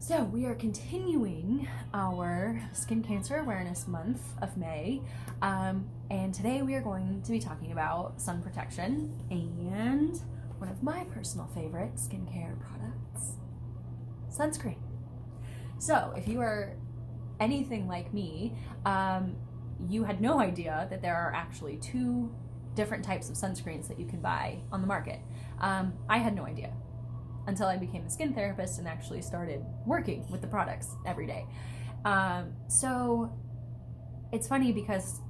So we are continuing our Skin Cancer Awareness Month of May, and today we are going to be talking about sun protection and one of my personal favorite skincare products, sunscreen. So if you are anything like me, you had no idea that there are actually two different types of sunscreens that you can buy on the market. I had no idea until I became a skin therapist and actually started working with the products every day. So it's funny because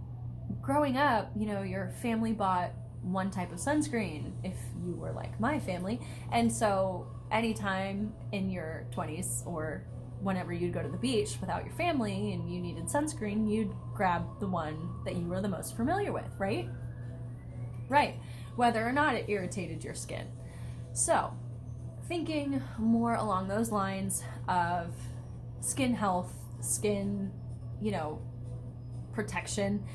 growing up, your family bought one type of sunscreen if you were like my family. And so anytime in your 20s or whenever you'd go to the beach without your family and you needed sunscreen, you'd grab the one that you were the most familiar with, right? Right. Whether or not it irritated your skin. So thinking more along those lines of skin health, skin, protection,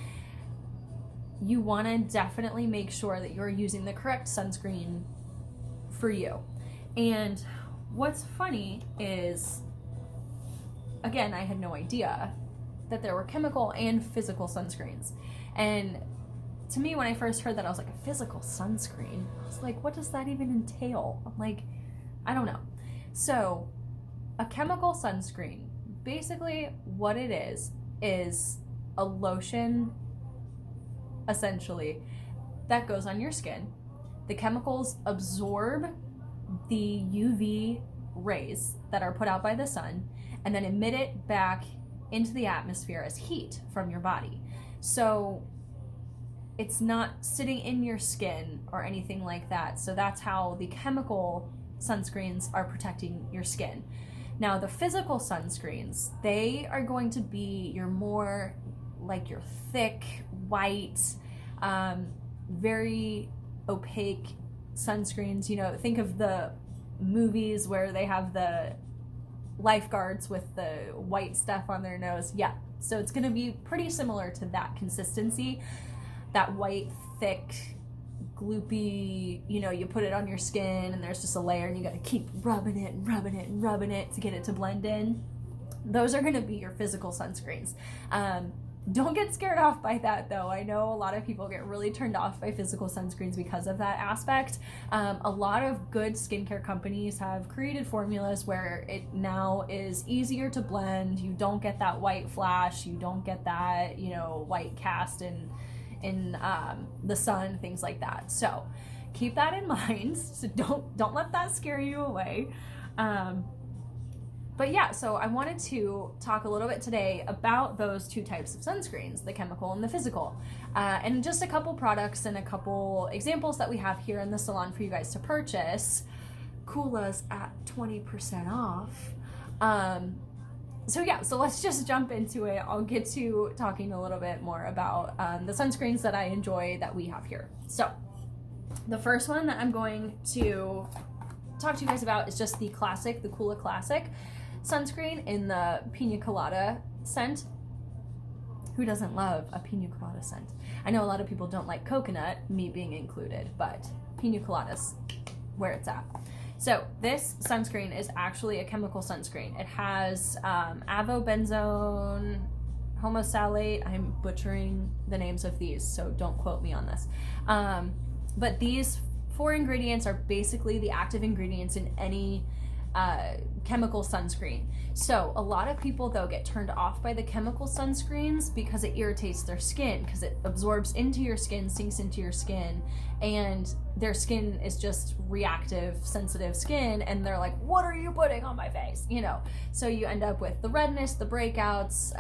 you want to definitely make sure that you're using the correct sunscreen for you. And what's funny is, again, I had no idea that there were chemical and physical sunscreens. And to me, when I first heard that, I was like, a physical sunscreen? I was like, what does that even entail? I'm like, I don't know. So a chemical sunscreen, basically what it is a lotion, essentially, that goes on your skin. The chemicals absorb the UV rays that are put out by the sun and then emit it back into the atmosphere as heat from your body. So it's not sitting in your skin or anything like that. So that's how the chemical sunscreens are protecting your skin. Now the physical sunscreens, they are going to be your more like your thick, white, very opaque sunscreens. Think of the movies where they have the lifeguards with the white stuff on their nose. Yeah, so it's going to be pretty similar to that consistency, that white, thick, gloopy, you put it on your skin and there's just a layer and you got to keep rubbing it and rubbing it and rubbing it to get it to blend in. Those are going to be your physical sunscreens. Don't get scared off by that though. I know a lot of people get really turned off by physical sunscreens because of that aspect. A lot of good skincare companies have created formulas where it now is easier to blend. You don't get that white flash. You don't get that, white cast in the sun, things like that. So keep that in mind. So don't let that scare you away. But yeah, so I wanted to talk a little bit today about those two types of sunscreens, the chemical and the physical, and just a couple products and a couple examples that we have here in the salon for you guys to purchase. Coola's at 20% off. So let's just jump into it. I'll get to talking a little bit more about the sunscreens that I enjoy that we have here. So the first one that I'm going to talk to you guys about is just the Coola Classic sunscreen in the Pina Colada scent. Who doesn't love a Pina Colada scent? I know a lot of people don't like coconut, me being included, but Pina Colada's where it's at. So this sunscreen is actually a chemical sunscreen. It has avobenzone, homosalate. I'm butchering the names of these, so don't quote me on this. But these 4 ingredients are basically the active ingredients in any chemical sunscreen. So a lot of people though get turned off by the chemical sunscreens because it irritates their skin, because it absorbs into your skin, sinks into your skin, and their skin is just reactive, sensitive skin, and they're like, what are you putting on my face? So you end up with the redness, the breakouts,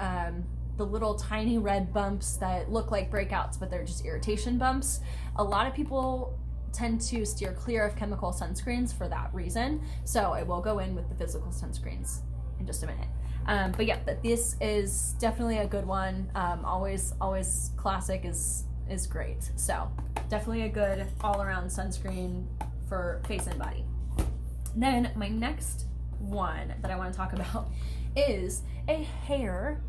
the little tiny red bumps that look like breakouts, but they're just irritation bumps. A lot of people tend to steer clear of chemical sunscreens for that reason. So I will go in with the physical sunscreens in just a minute. But yeah, this is definitely a good one. Always classic is great. So definitely a good all-around sunscreen for face and body. Then my next one that I want to talk about is a hair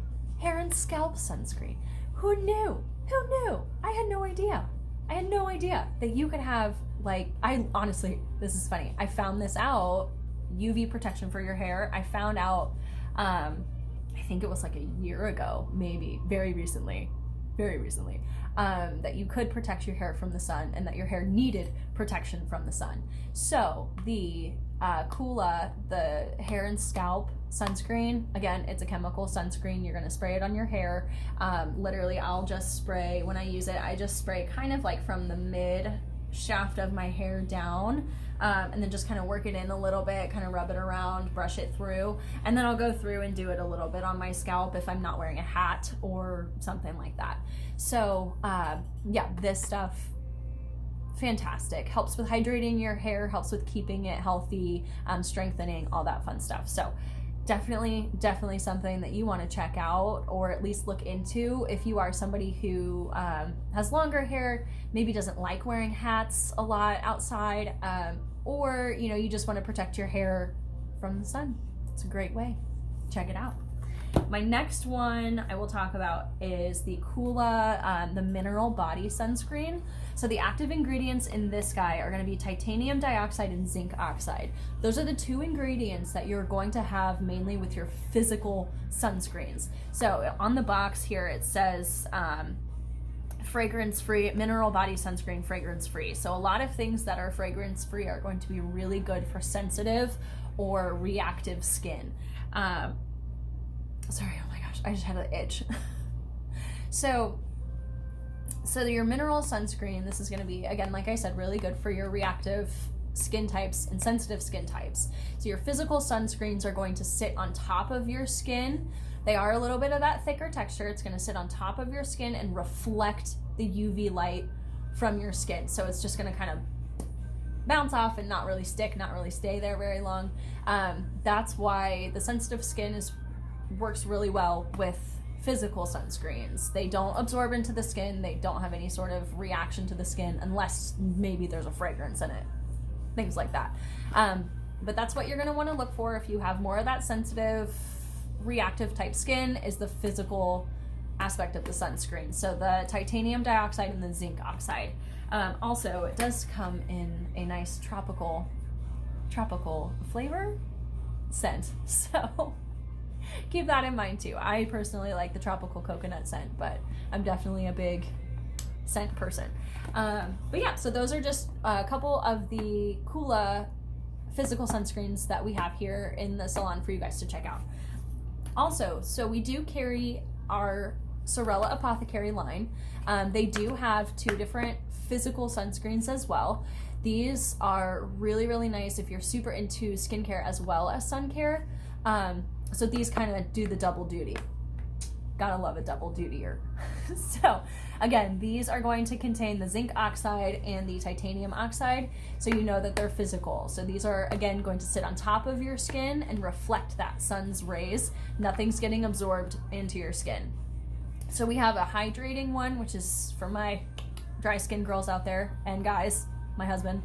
and scalp sunscreen. Who knew? I had no idea. I had no idea that you could have, like, I honestly, this is funny. I found this out UV protection for your hair. I found out, I think it was like a year ago, maybe very recently, that you could protect your hair from the sun and that your hair needed protection from the sun. So the Coola, the hair and scalp sunscreen, again, it's a chemical sunscreen. You're gonna spray it on your hair. Literally, I'll just spray, when I use it, I just spray kind of like from the mid shaft of my hair down, and then just kind of work it in a little bit, kind of rub it around, brush it through, and then I'll go through and do it a little bit on my scalp if I'm not wearing a hat or something like that. So yeah, this stuff, fantastic. Helps with hydrating your hair, helps with keeping it healthy, strengthening, all that fun stuff. So definitely something that you want to check out, or at least look into if you are somebody who has longer hair, maybe doesn't like wearing hats a lot outside, or you know, you just want to protect your hair from the sun. It's a great way. Check it out. My next one I will talk about is the Coola, the Mineral Body Sunscreen. So the active ingredients in this guy are going to be titanium dioxide and zinc oxide. Those are the two ingredients that you're going to have mainly with your physical sunscreens. So on the box here it says fragrance-free, mineral body sunscreen, fragrance-free. So a lot of things that are fragrance-free are going to be really good for sensitive or reactive skin. Sorry, oh my gosh, I just had an itch. So your mineral sunscreen, this is going to be, again, like I said, really good for your reactive skin types and sensitive skin types. So your physical sunscreens are going to sit on top of your skin. They are a little bit of that thicker texture. It's going to sit on top of your skin and reflect the UV light from your skin. So it's just going to kind of bounce off and not really stick, not really stay there very long. That's why the sensitive skin works really well with physical sunscreens. They don't absorb into the skin. They don't have any sort of reaction to the skin unless maybe there's a fragrance in it. Things like that. But that's what you're going to want to look for if you have more of that sensitive, reactive type skin, is the physical aspect of the sunscreen. So the titanium dioxide and the zinc oxide. Also, it does come in a nice tropical flavor scent. So keep that in mind too. I personally like the tropical coconut scent, but I'm definitely a big scent person. But yeah, so those are just a couple of the Coola physical sunscreens that we have here in the salon for you guys to check out. Also, so we do carry our Sorella Apothecary line. They do have two different physical sunscreens as well. These are really, really nice if you're super into skincare as well as sun care. So these kind of do the double duty. Gotta love a double dutier. So again, these are going to contain the zinc oxide and the titanium oxide, so you know that they're physical. So these are, again, going to sit on top of your skin and reflect that sun's rays. Nothing's getting absorbed into your skin. So we have a hydrating one, which is for my dry skin girls out there, and guys, my husband.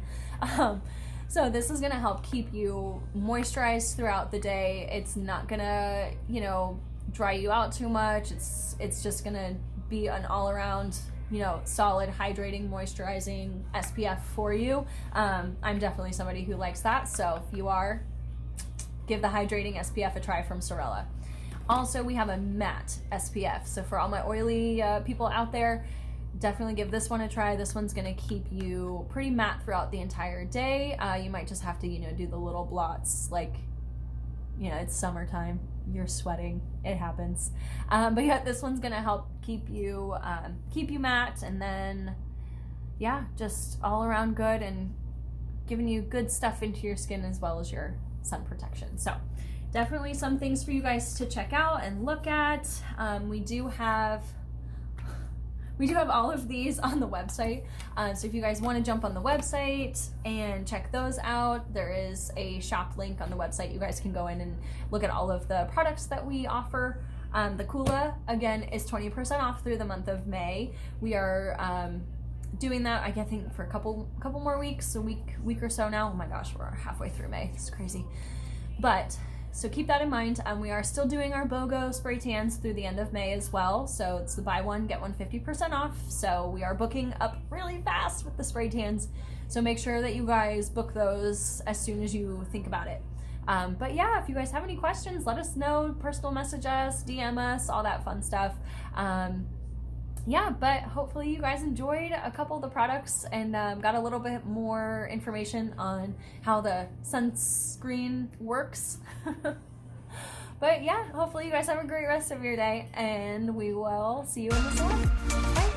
So this is gonna help keep you moisturized throughout the day. It's not gonna, dry you out too much. It's just gonna be an all-around, solid, hydrating, moisturizing SPF for you. I'm definitely somebody who likes that. So if you are, give the hydrating SPF a try from Sorella. Also, we have a matte SPF. So for all my oily people out there, definitely give this one a try. This one's gonna keep you pretty matte throughout the entire day. You might just have to, do the little blots, like, it's summertime, you're sweating, it happens. But yeah, this one's gonna help keep you matte, and then, yeah, just all around good and giving you good stuff into your skin as well as your sun protection. So definitely some things for you guys to check out and look at. We do have all of these on the website. So if you guys want to jump on the website and check those out, there is a shop link on the website. You guys can go in and look at all of the products that we offer. The Coola, again, is 20% off through the month of May. We are doing that, I think, for a couple more weeks, a week or so now. Oh my gosh, we're halfway through May. It's crazy. But so keep that in mind. We are still doing our BOGO spray tans through the end of May as well. So it's the buy one, get one 50% off. So we are booking up really fast with the spray tans. So make sure that you guys book those as soon as you think about it. But yeah, if you guys have any questions, let us know, personal message us, DM us, all that fun stuff. Yeah, but hopefully you guys enjoyed a couple of the products and got a little bit more information on how the sunscreen works. But yeah, hopefully you guys have a great rest of your day, and we will see you in the salon. Bye.